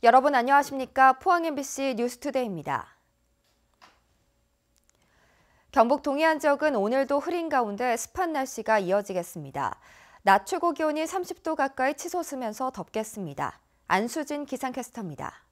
여러분 안녕하십니까? 포항 MBC 뉴스투데이입니다. 경북 동해안 지역은 오늘도 흐린 가운데 습한 날씨가 이어지겠습니다. 낮 최고 기온이 30도 가까이 치솟으면서 덥겠습니다. 안수진 기상캐스터입니다.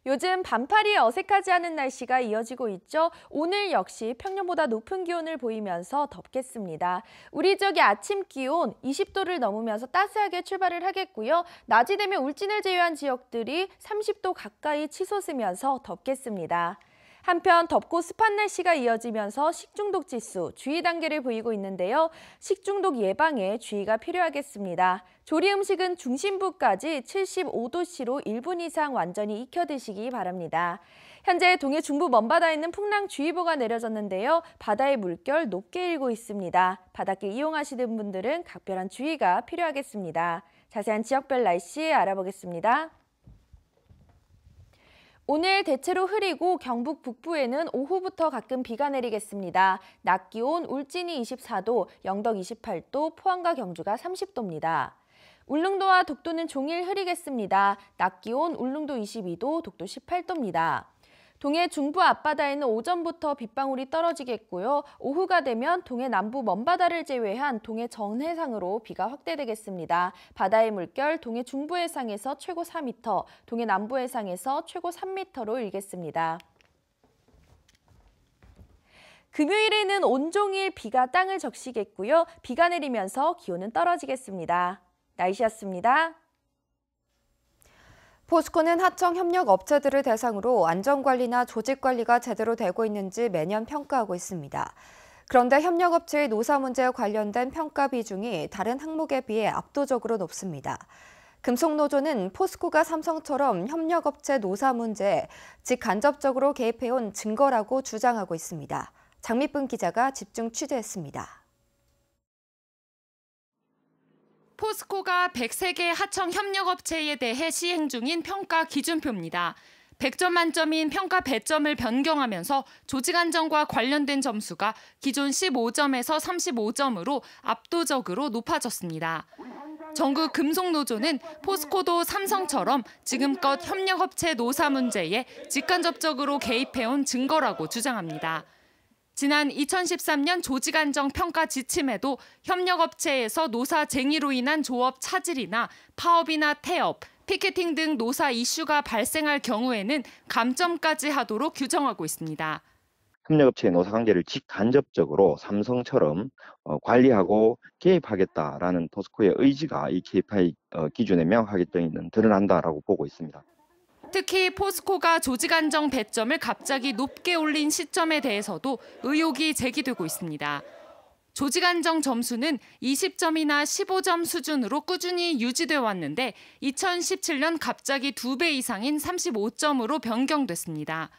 요즘 반팔이 어색하지 않은 날씨가 이어지고 있죠. 오늘 역시 평년보다 높은 기온을 보이면서 덥겠습니다. 우리 지역의 아침 기온 20도를 넘으면서 따스하게 출발을 하겠고요. 낮이 되면 울진을 제외한 지역들이 30도 가까이 치솟으면서 덥겠습니다. 한편 덥고 습한 날씨가 이어지면서 식중독 지수 주의 단계를 보이고 있는데요. 식중독 예방에 주의가 필요하겠습니다. 조리 음식은 중심부까지 75도씨로 1분 이상 완전히 익혀 드시기 바랍니다. 현재 동해 중부 먼바다에 있는 풍랑주의보가 내려졌는데요. 바다의 물결 높게 일고 있습니다. 바닷길 이용하시는 분들은 각별한 주의가 필요하겠습니다. 자세한 지역별 날씨 알아보겠습니다. 오늘 대체로 흐리고 경북 북부에는 오후부터 가끔 비가 내리겠습니다. 낮 기온 울진이 24도, 영덕 28도, 포항과 경주가 30도입니다. 울릉도와 독도는 종일 흐리겠습니다. 낮 기온 울릉도 22도, 독도 18도입니다. 동해 중부 앞바다에는 오전부터 빗방울이 떨어지겠고요. 오후가 되면 동해 남부 먼바다를 제외한 동해 전해상으로 비가 확대되겠습니다. 바다의 물결 동해 중부 해상에서 최고 4m, 동해 남부 해상에서 최고 3m로 일겠습니다. 금요일에는 온종일 비가 땅을 적시겠고요. 비가 내리면서 기온은 떨어지겠습니다. 날씨였습니다. 포스코는 하청 협력 업체들을 대상으로 안전관리나 조직관리가 제대로 되고 있는지 매년 평가하고 있습니다. 그런데 협력업체의 노사 문제에 관련된 평가 비중이 다른 항목에 비해 압도적으로 높습니다. 금속노조는 포스코가 삼성처럼 협력업체 노사 문제에 직간접적으로 개입해온 증거라고 주장하고 있습니다. 장미분 기자가 집중 취재했습니다. 포스코가 103개 하청 협력업체에 대해 시행 중인 평가 기준표입니다. 100점 만점인 평가 배점을 변경하면서 조직 안정과 관련된 점수가 기존 15점에서 35점으로 압도적으로 높아졌습니다. 전국 금속노조는 포스코도 삼성처럼 지금껏 협력업체 노사 문제에 직간접적으로 개입해온 증거라고 주장합니다. 지난 2013년 조직안정평가 지침에도 협력업체에서 노사 쟁의로 인한 조업 차질이나 파업이나 태업, 피켓팅 등 노사 이슈가 발생할 경우에는 감점까지 하도록 규정하고 있습니다. 협력업체의 노사관계를 직간접적으로 삼성처럼 관리하고 개입하겠다라는 포스코의 의지가 이 KPI 기준에 명확하게 드러난다라고 보고 있습니다. 특히 포스코가 조직안정 배점을 갑자기 높게 올린 시점에 대해서도 의혹이 제기되고 있습니다. 조직안정 점수는 20점이나 15점 수준으로 꾸준히 유지돼 왔는데 2017년 갑자기 2배 이상인 35점으로 변경됐습니다.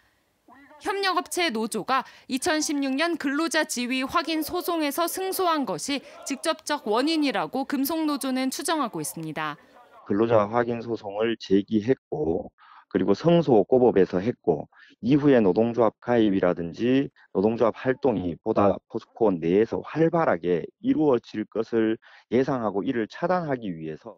협력업체 노조가 2016년 근로자 지위 확인 소송에서 승소한 것이 직접적 원인이라고 금속노조는 추정하고 있습니다. 근로자 확인 소송을 제기했고 그리고 성소 고법에서 했고 이후에 노동조합 가입이라든지 노동조합 활동이 보다 포스코 내에서 활발하게 이루어질 것을 예상하고 이를 차단하기 위해서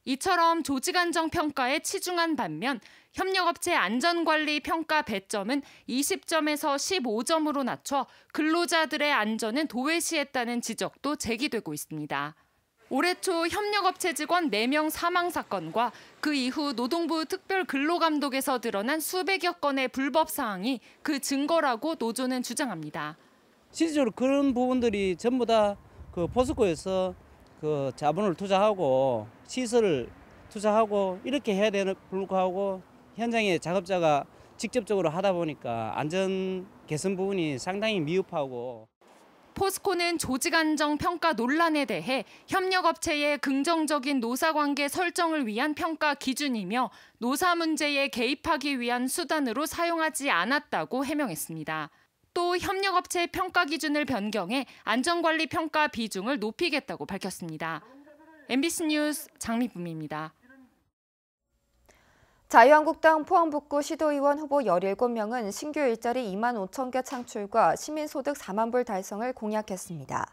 이처럼 조직안정평가에 치중한 반면 협력업체 안전관리 평가 배점은 20점에서 15점으로 낮춰 근로자들의 안전은 도외시했다는 지적도 제기되고 있습니다. 올해 초 협력업체 직원 4명 사망 사건과 그 이후 노동부 특별근로감독에서 드러난 수백여 건의 불법 사항이 그 증거라고 노조는 주장합니다. 실질적으로 그런 부분들이 전부 다 그 포스코에서 그 자본을 투자하고 시설을 투자하고 이렇게 해야 되는 불구하고 현장에 작업자가 직접적으로 하다 보니까 안전 개선 부분이 상당히 미흡하고. 포스코는 조직안정 평가 논란에 대해 협력업체의 긍정적인 노사관계 설정을 위한 평가 기준이며 노사 문제에 개입하기 위한 수단으로 사용하지 않았다고 해명했습니다. 또 협력업체 평가 기준을 변경해 안전관리 평가 비중을 높이겠다고 밝혔습니다. MBC 뉴스 장미쁨입니다. 자유한국당 포항북구 시도의원 후보 17명은 신규 일자리 2만 5천 개 창출과 시민소득 4만 불 달성을 공약했습니다.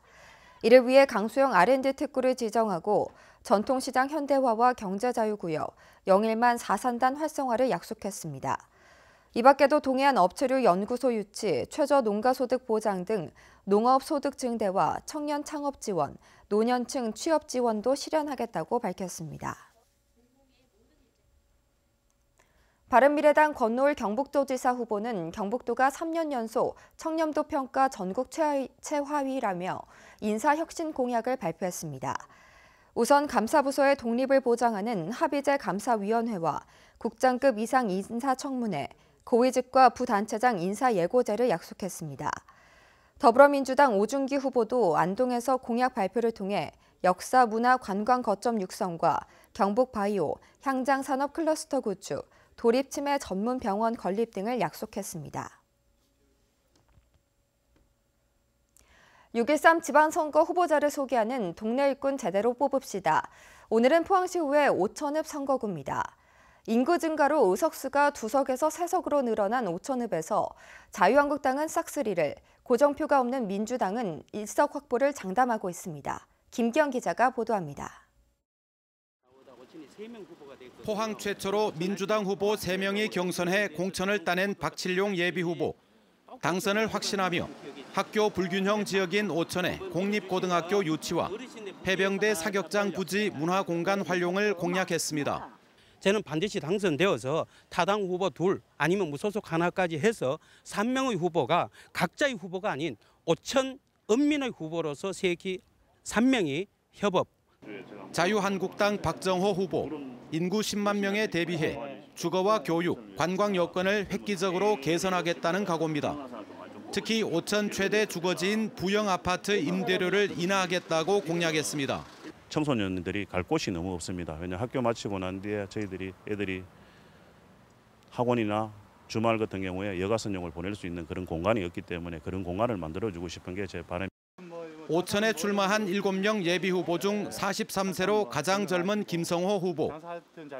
이를 위해 강수영 R&D 특구를 지정하고 전통시장 현대화와 경제자유구역, 영일만 4산단 활성화를 약속했습니다. 이 밖에도 동해안 업체류 연구소 유치, 최저 농가소득 보장 등 농업 소득 증대와 청년 창업 지원, 노년층 취업 지원도 실현하겠다고 밝혔습니다. 바른미래당 권노을 경북도지사 후보는 경북도가 3년 연속 청렴도 평가 전국 최하위라며 인사혁신 공약을 발표했습니다. 우선 감사부서의 독립을 보장하는 합의제 감사위원회와 국장급 이상 인사청문회, 고위직과 부단체장 인사 예고제를 약속했습니다. 더불어민주당 오준기 후보도 안동에서 공약 발표를 통해 역사, 문화, 관광 거점 육성과 경북 바이오, 향장 산업 클러스터 구축, 도립치매 전문 병원 건립 등을 약속했습니다. 6.13 지방선거 후보자를 소개하는 동네 일꾼 제대로 뽑읍시다. 오늘은 포항시의회 오천읍 선거구입니다. 인구 증가로 의석수가 2석에서 3석으로 늘어난 오천읍에서 자유한국당은 싹쓸이를, 고정표가 없는 민주당은 1석 확보를 장담하고 있습니다. 김기영 기자가 보도합니다. 포항 최초로 민주당 후보 3명이 경선해 공천을 따낸 박칠용 예비후보. 당선을 확신하며 학교 불균형 지역인 오천의 공립고등학교 유치와 해병대 사격장 부지 문화공간 활용을 공약했습니다. 저는 반드시 당선되어서 타당 후보 2 아니면 무소속 하나까지 해서 3명의 후보가 각자의 후보가 아닌 오천 은민의 후보로서 3명이 협업. 자유한국당 박정호 후보, 인구 10만 명에 대비해 주거와 교육, 관광 여건을 획기적으로 개선하겠다는 각오입니다. 특히 오천 최대 주거지인 부영 아파트 임대료를 인하하겠다고 공약했습니다. 청소년들이 갈 곳이 너무 없습니다. 왜냐하면 학교 마치고 난 뒤에 애들이 학원이나 주말 같은 경우에 여가선용을 보낼 수 있는 그런 공간이 없기 때문에 그런 공간을 만들어주고 싶은 게 제 바람입니다. 오천에 출마한 7명 예비후보 중 43세로 가장 젊은 김성호 후보.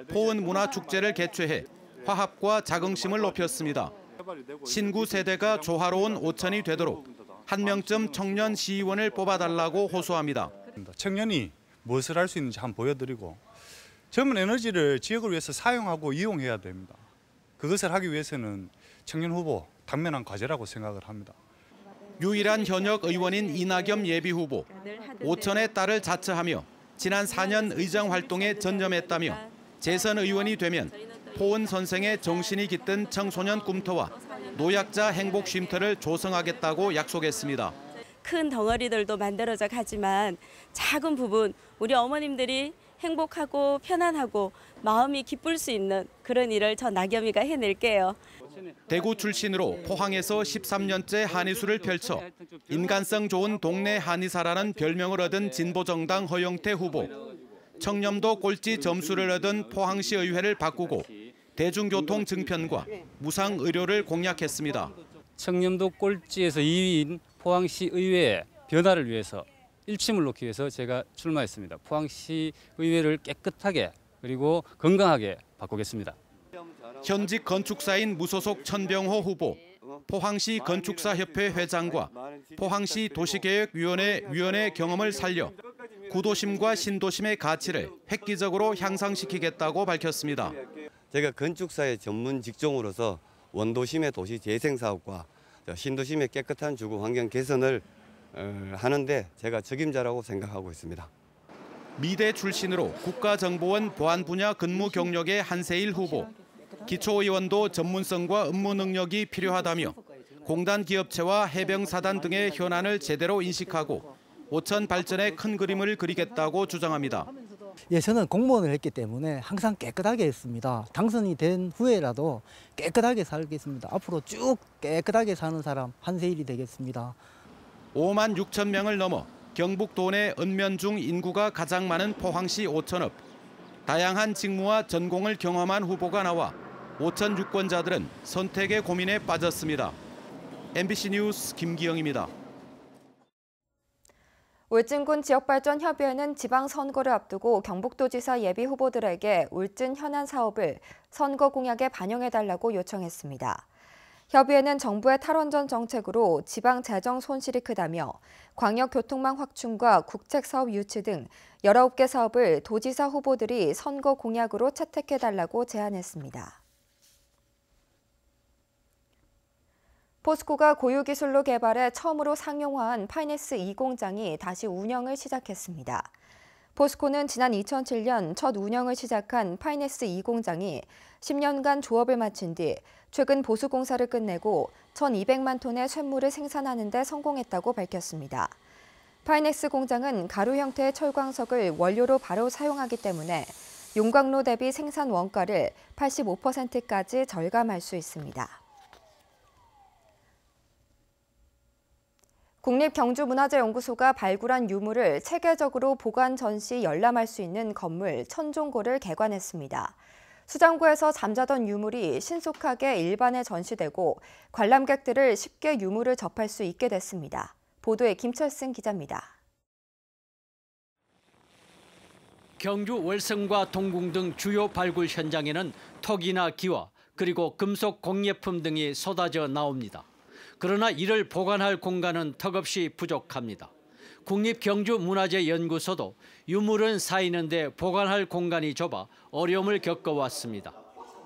포은 문화축제를 개최해 화합과 자긍심을 높였습니다. 신구 세대가 조화로운 오천이 되도록 한 명쯤 청년 시의원을 뽑아달라고 호소합니다. 청년이 무엇을 할 수 있는지 한번 보여드리고 젊은 에너지를 지역을 위해서 사용하고 이용해야 됩니다. 그것을 하기 위해서는 청년 후보 당면한 과제라고 생각을 합니다. 유일한 현역 의원인 이낙연 예비후보. 오천의 딸을 자처하며 지난 4년 의정 활동에 전념했다며 재선 의원이 되면 포은 선생의 정신이 깃든 청소년 꿈터와 노약자 행복 쉼터를 조성하겠다고 약속했습니다. 큰 덩어리들도 만들어져 가지만 작은 부분 우리 어머님들이 행복하고 편안하고 마음이 기쁠 수 있는 그런 일을 저 나겸이가 해낼게요. 대구 출신으로 포항에서 13년째 한의술을 펼쳐 인간성 좋은 동네 한의사라는 별명을 얻은 진보정당 허영태 후보. 청렴도 꼴찌 점수를 얻은 포항시 의회를 바꾸고 대중교통 증편과 무상의료를 공약했습니다. 청렴도 꼴찌에서 2위인 포항시 의회의 변화를 위해서 일침을 놓기 위해서 제가 출마했습니다. 포항시 의회를 깨끗하게 그리고 건강하게 바꾸겠습니다. 현직 건축사인 무소속 천병호 후보, 포항시 건축사협회 회장과 포항시 도시계획위원회 위원의 경험을 살려 구도심과 신도심의 가치를 획기적으로 향상시키겠다고 밝혔습니다. 제가 건축사의 전문 직종으로서 원도심의 도시 재생 사업과 신도심의 깨끗한 주거 환경 개선을 하는데 제가 적임자라고 생각하고 있습니다. 미대 출신으로 국가정보원 보안 분야 근무 경력의 한세일 후보. 기초의원도 전문성과 업무 능력이 필요하다며 공단 기업체와 해병사단 등의 현안을 제대로 인식하고 오천 발전의 큰 그림을 그리겠다고 주장합니다. 예, 저는 공무원을 했기 때문에 항상 깨끗하게 했습니다. 당선이 된 후에라도 깨끗하게 살겠습니다. 앞으로 쭉 깨끗하게 사는 사람 한세일이 되겠습니다. 5만 6천 명을 넘어 경북 도내 읍면 중 인구가 가장 많은 포항시 오천읍. 다양한 직무와 전공을 경험한 후보가 나와 오천 유권자들은 선택의 고민에 빠졌습니다. MBC 뉴스 김기영입니다. 울진군 지역발전협의회는 지방선거를 앞두고 경북도지사 예비후보들에게 울진 현안 사업을 선거 공약에 반영해달라고 요청했습니다. 협의회는 정부의 탈원전 정책으로 지방 재정 손실이 크다며 광역교통망 확충과 국책사업 유치 등 19개 사업을 도지사 후보들이 선거 공약으로 채택해달라고 제안했습니다. 포스코가 고유기술로 개발해 처음으로 상용화한 파이넥스 2 공장이 다시 운영을 시작했습니다. 포스코는 지난 2007년 첫 운영을 시작한 파이넥스 2 공장이 10년간 조업을 마친 뒤 최근 보수공사를 끝내고 1,200만 톤의 쇳물을 생산하는 데 성공했다고 밝혔습니다. 파이넥스 공장은 가루 형태의 철광석을 원료로 바로 사용하기 때문에 용광로 대비 생산 원가를 85%까지 절감할 수 있습니다. 국립경주문화재연구소가 발굴한 유물을 체계적으로 보관 전시 열람할 수 있는 건물 천종고를 개관했습니다. 수장고에서 잠자던 유물이 신속하게 일반에 전시되고 관람객들을 쉽게 유물을 접할 수 있게 됐습니다. 보도에 김철승 기자입니다. 경주 월성과 동궁 등 주요 발굴 현장에는 턱이나 기와 그리고 금속 공예품 등이 쏟아져 나옵니다. 그러나 이를 보관할 공간은 턱없이 부족합니다. 국립경주문화재연구소도 유물은 쌓이는데 보관할 공간이 좁아 어려움을 겪어왔습니다.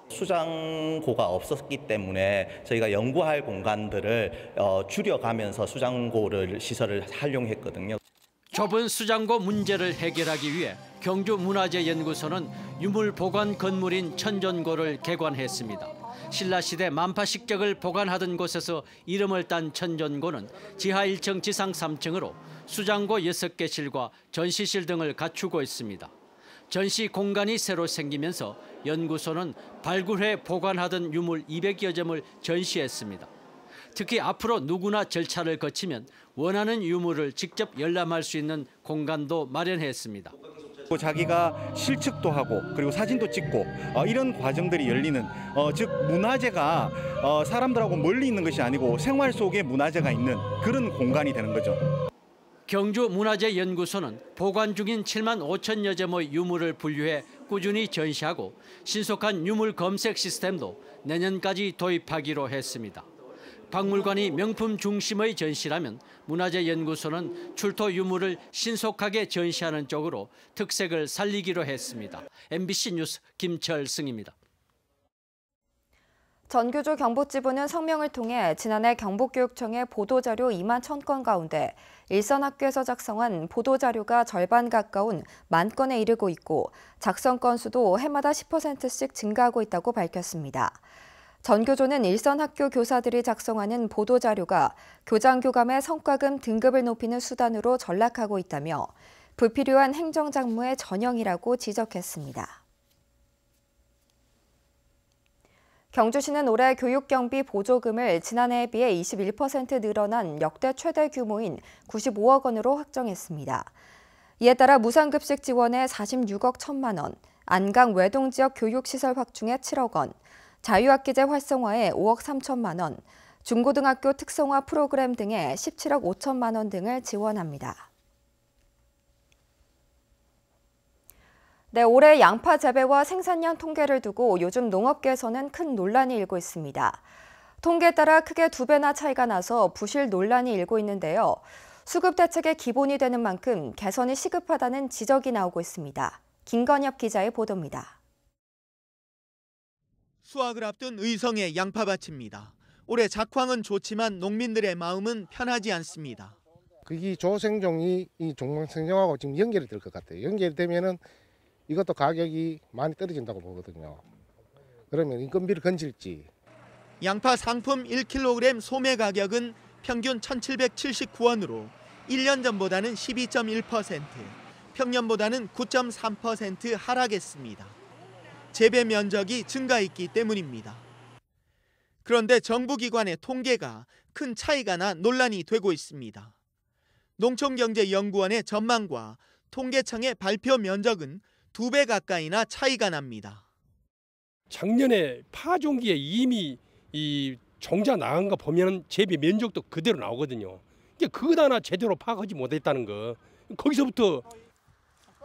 수장고가 없었기 때문에 저희가 연구할 공간들을 줄여가면서 수장고를 시설을 활용했거든요. 좁은 수장고 문제를 해결하기 위해 경주문화재연구소는 유물 보관 건물인 천전고를 개관했습니다. 신라시대 만파식적을 보관하던 곳에서 이름을 딴 천전고는 지하 1층, 지상 3층으로 수장고 6개실과 전시실 등을 갖추고 있습니다. 전시 공간이 새로 생기면서 연구소는 발굴해 보관하던 유물 200여 점을 전시했습니다. 특히 앞으로 누구나 절차를 거치면 원하는 유물을 직접 열람할 수 있는 공간도 마련했습니다. 자기가 실측도 하고 그리고 사진도 찍고 이런 과정들이 열리는 즉 문화재가 사람들하고 멀리 있는 것이 아니고 생활 속에 문화재가 있는 그런 공간이 되는 거죠. 경주문화재연구소는 보관 중인 7만 5천여 점의 유물을 분류해 꾸준히 전시하고 신속한 유물 검색 시스템도 내년까지 도입하기로 했습니다. 박물관이 명품 중심의 전시라면 문화재연구소는 출토 유물을 신속하게 전시하는 쪽으로 특색을 살리기로 했습니다. MBC 뉴스 김철승입니다. 전교조 경북지부는 성명을 통해 지난해 경북교육청의 보도자료 2만 1,000건 가운데 일선 학교에서 작성한 보도자료가 절반 가까운 10,000건에 이르고 있고 작성 건수도 해마다 10%씩 증가하고 있다고 밝혔습니다. 전교조는 일선 학교 교사들이 작성하는 보도자료가 교장교감의 성과금 등급을 높이는 수단으로 전락하고 있다며 불필요한 행정작무의 전형이라고 지적했습니다. 경주시는 올해 교육경비 보조금을 지난해에 비해 21% 늘어난 역대 최대 규모인 95억 원으로 확정했습니다. 이에 따라 무상급식 지원에 46억 1천만 원, 안강 외동지역 교육시설 확충에 7억 원, 자유학기제 활성화에 5억 3천만 원, 중고등학교 특성화 프로그램 등에 17억 5천만 원 등을 지원합니다. 네, 올해 양파 재배와 생산량 통계를 두고 요즘 농업계에서는 큰 논란이 일고 있습니다. 통계에 따라 크게 2배나 차이가 나서 부실 논란이 일고 있는데요. 수급 대책의 기본이 되는 만큼 개선이 시급하다는 지적이 나오고 있습니다. 김건엽 기자의 보도입니다. 수확을 앞둔 의성의 양파밭입니다. 올해 작황은 좋지만 농민들의 마음은 편하지 않습니다. 이 조생종이 이 종망생종하고 지금 연결이 될 것 같아요. 연결이 되면은 이것도 가격이 많이 떨어진다고 보거든요. 그러면 인건비를 건질지. 양파 상품 1kg 소매 가격은 평균 1,779원으로 1년 전보다는 12.1%, 평년보다는 9.3% 하락했습니다. 재배 면적이 증가했기 때문입니다. 그런데 정부기관의 통계가 큰 차이가 나 논란이 되고 있습니다. 농촌경제연구원의 전망과 통계청의 발표 면적은 2배 가까이나 차이가 납니다. 작년에 파종기에 이미 이 종자 나간 거 보면 재배 면적도 그대로 나오거든요. 그것 하나 제대로 파악하지 못했다는 거. 거기서부터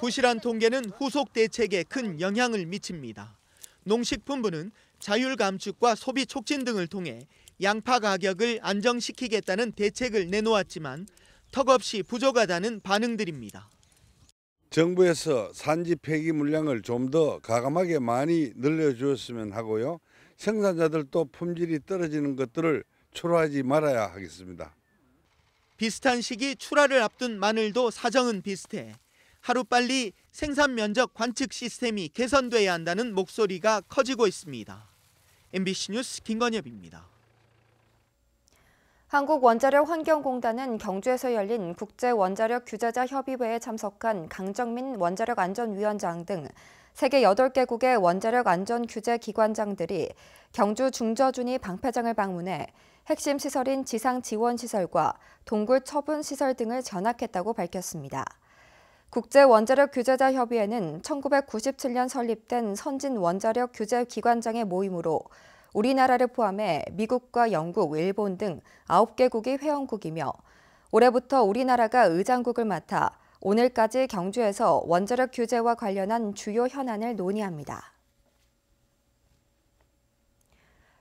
부실한 통계는 후속 대책에 큰 영향을 미칩니다. 농식품부는 자율 감축과 소비 촉진 등을 통해 양파 가격을 안정시키겠다는 대책을 내놓았지만 턱없이 부족하다는 반응들입니다. 정부에서 산지 폐기 물량을 좀 더 가감하게 많이 늘려주었으면 하고요. 생산자들도 품질이 떨어지는 것들을 초라하지 말아야 하겠습니다. 비슷한 시기 출하를 앞둔 마늘도 사정은 비슷해 하루빨리 생산 면적 관측 시스템이 개선돼야 한다는 목소리가 커지고 있습니다. MBC 뉴스 김건엽입니다. 한국원자력환경공단은 경주에서 열린 국제원자력 규제자 협의회에 참석한 강정민 원자력안전위원장 등 세계 8개국의 원자력 안전 규제 기관장들이 경주 중저준위 방패장을 방문해 핵심 시설인 지상 지원 시설과 동굴 처분 시설 등을 견학했다고 밝혔습니다. 국제원자력 규제자 협의회는 1997년 설립된 선진 원자력 규제 기관장의 모임으로 우리나라를 포함해 미국과 영국, 일본 등 9개국이 회원국이며 올해부터 우리나라가 의장국을 맡아 오늘까지 경주에서 원자력 규제와 관련한 주요 현안을 논의합니다.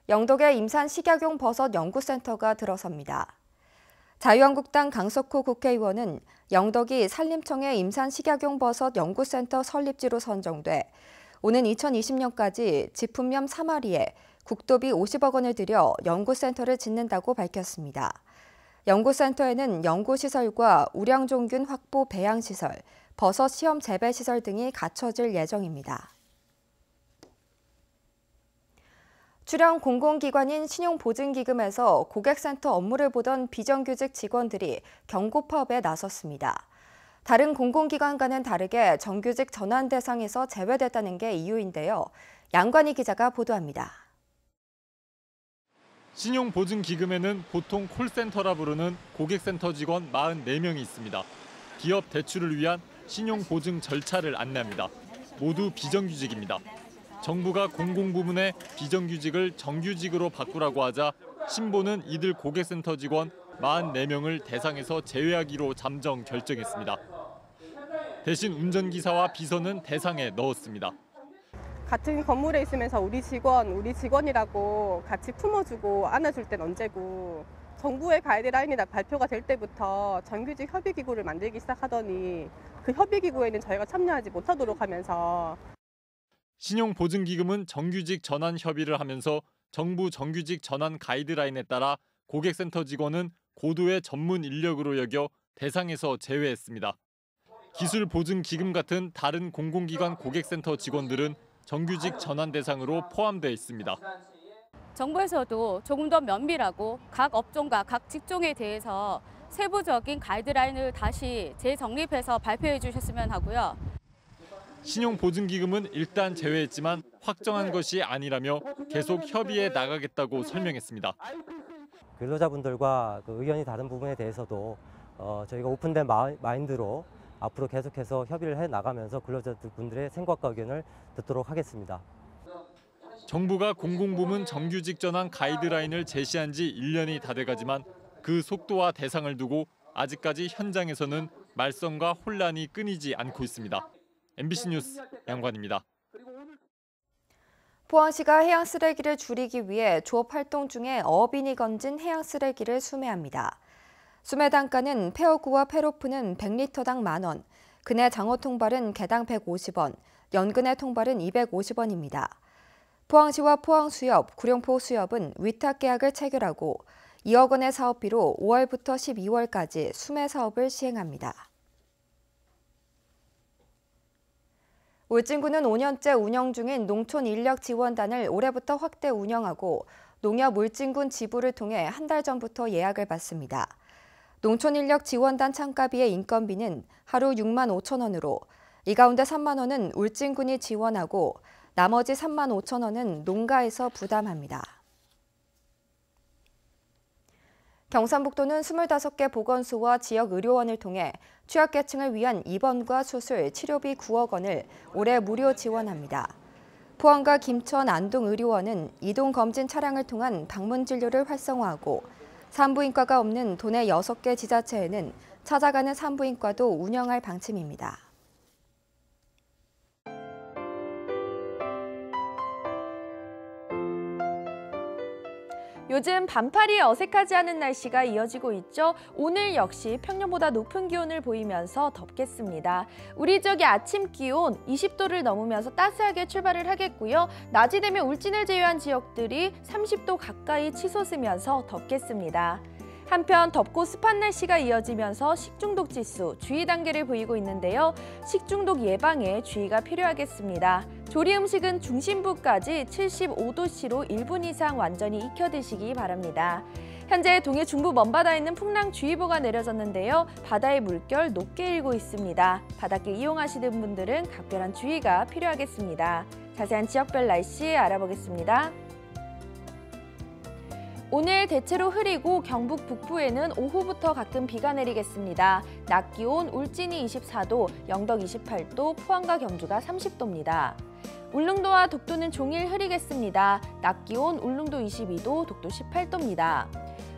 영덕의 임산 식약용 버섯 연구센터가 들어섭니다. 자유한국당 강석호 국회의원은 영덕이 산림청의 임산 식약용 버섯 연구센터 설립지로 선정돼 오는 2020년까지 지품염 3마리에 국도비 50억 원을 들여 연구센터를 짓는다고 밝혔습니다. 연구센터에는 연구시설과 우량종균 확보 배양시설, 버섯 시험 재배시설 등이 갖춰질 예정입니다. 출연 공공기관인 신용보증기금에서 고객센터 업무를 보던 비정규직 직원들이 경고 파업에 나섰습니다. 다른 공공기관과는 다르게 정규직 전환 대상에서 제외됐다는 게 이유인데요. 양관희 기자가 보도합니다. 신용보증기금에는 보통 콜센터라 부르는 고객센터 직원 44명이 있습니다. 기업 대출을 위한 신용보증 절차를 안내합니다. 모두 비정규직입니다. 정부가 공공부문의 비정규직을 정규직으로 바꾸라고 하자 신보는 이들 고객센터 직원 44명을 대상에서 제외하기로 잠정 결정했습니다. 대신 운전기사와 비서는 대상에 넣었습니다. 같은 건물에 있으면서 우리 직원이라고 같이 품어주고 안아줄 땐 언제고 정부의 가이드라인이 발표가 될 때부터 정규직 협의기구를 만들기 시작하더니 그 협의기구에는 저희가 참여하지 못하도록 하면서 신용보증기금은 정규직 전환 협의를 하면서 정부 정규직 전환 가이드라인에 따라 고객센터 직원은 고도의 전문 인력으로 여겨 대상에서 제외했습니다. 기술보증기금 같은 다른 공공기관 고객센터 직원들은 정규직 전환 대상으로 포함되어 있습니다. 정부에서도 조금 더 면밀하고 각 업종과 각 직종에 대해서 세부적인 가이드라인을 다시 재정립해서 발표해 주셨으면 하고요. 신용보증기금은 일단 제외했지만 확정한 것이 아니라며 계속 협의해 나가겠다고 설명했습니다. 근로자분들과 의견이 다른 부분에 대해서도 저희가 오픈된 마인드로 앞으로 계속해서 협의를 해 나가면서 근로자분들의 생각과 의견을 듣도록 하겠습니다. 정부가 공공부문 정규직 전환 가이드라인을 제시한 지 1년이 다 돼가지만 그 속도와 대상을 두고 아직까지 현장에서는 말썽과 혼란이 끊이지 않고 있습니다. MBC 뉴스 양관입니다. 포항시가 해양 쓰레기를 줄이기 위해 조업 활동 중에 어업인이 건진 해양 쓰레기를 수매합니다. 수매 단가는 페어구와 페로프는 100리터당 10,000원, 근해 장어 통발은 개당 150원, 연근해 통발은 250원입니다. 포항시와 포항수협, 구룡포수협은 위탁 계약을 체결하고 2억 원의 사업비로 5월부터 12월까지 수매 사업을 시행합니다. 울진군은 5년째 운영 중인 농촌인력지원단을 올해부터 확대 운영하고 농협 울진군 지부를 통해 한 달 전부터 예약을 받습니다. 농촌인력지원단 참가비의 인건비는 하루 6만 5천 원으로 이 가운데 3만 원은 울진군이 지원하고 나머지 3만 5천 원은 농가에서 부담합니다. 경상북도는 25개 보건소와 지역 의료원을 통해 취약계층을 위한 입원과 수술, 치료비 9억 원을 올해 무료 지원합니다. 포항과 김천, 안동 의료원은 이동검진 차량을 통한 방문 진료를 활성화하고 산부인과가 없는 도내 6개 지자체에는 찾아가는 산부인과도 운영할 방침입니다. 요즘 반팔이 어색하지 않은 날씨가 이어지고 있죠. 오늘 역시 평년보다 높은 기온을 보이면서 덥겠습니다. 우리 지역의 아침 기온 20도를 넘으면서 따스하게 출발을 하겠고요. 낮이 되면 울진을 제외한 지역들이 30도 가까이 치솟으면서 덥겠습니다. 한편 덥고 습한 날씨가 이어지면서 식중독 지수 주의 단계를 보이고 있는데요. 식중독 예방에 주의가 필요하겠습니다. 조리 음식은 중심부까지 75도씨로 1분 이상 완전히 익혀 드시기 바랍니다. 현재 동해 중부 먼바다에 있는 풍랑주의보가 내려졌는데요. 바다의 물결 높게 일고 있습니다. 바닷길 이용하시는 분들은 각별한 주의가 필요하겠습니다. 자세한 지역별 날씨 알아보겠습니다. 오늘 대체로 흐리고 경북 북부에는 오후부터 가끔 비가 내리겠습니다. 낮 기온 울진이 24도, 영덕 28도, 포항과 경주가 30도입니다. 울릉도와 독도는 종일 흐리겠습니다. 낮 기온 울릉도 22도, 독도 18도입니다.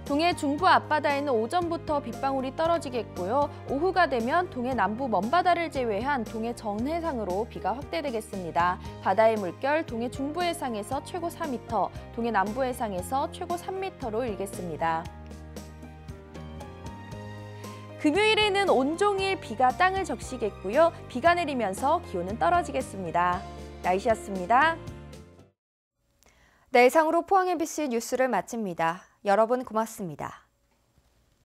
동해 중부 앞바다에는 오전부터 빗방울이 떨어지겠고요. 오후가 되면 동해 남부 먼바다를 제외한 동해 전해상으로 비가 확대되겠습니다. 바다의 물결 동해 중부 해상에서 최고 4m, 동해 남부 해상에서 최고 3m로 일겠습니다. 금요일에는 온종일 비가 땅을 적시겠고요. 비가 내리면서 기온은 떨어지겠습니다. 날씨였습니다. 네, 이상으로 포항 MBC 뉴스를 마칩니다. 여러분 고맙습니다.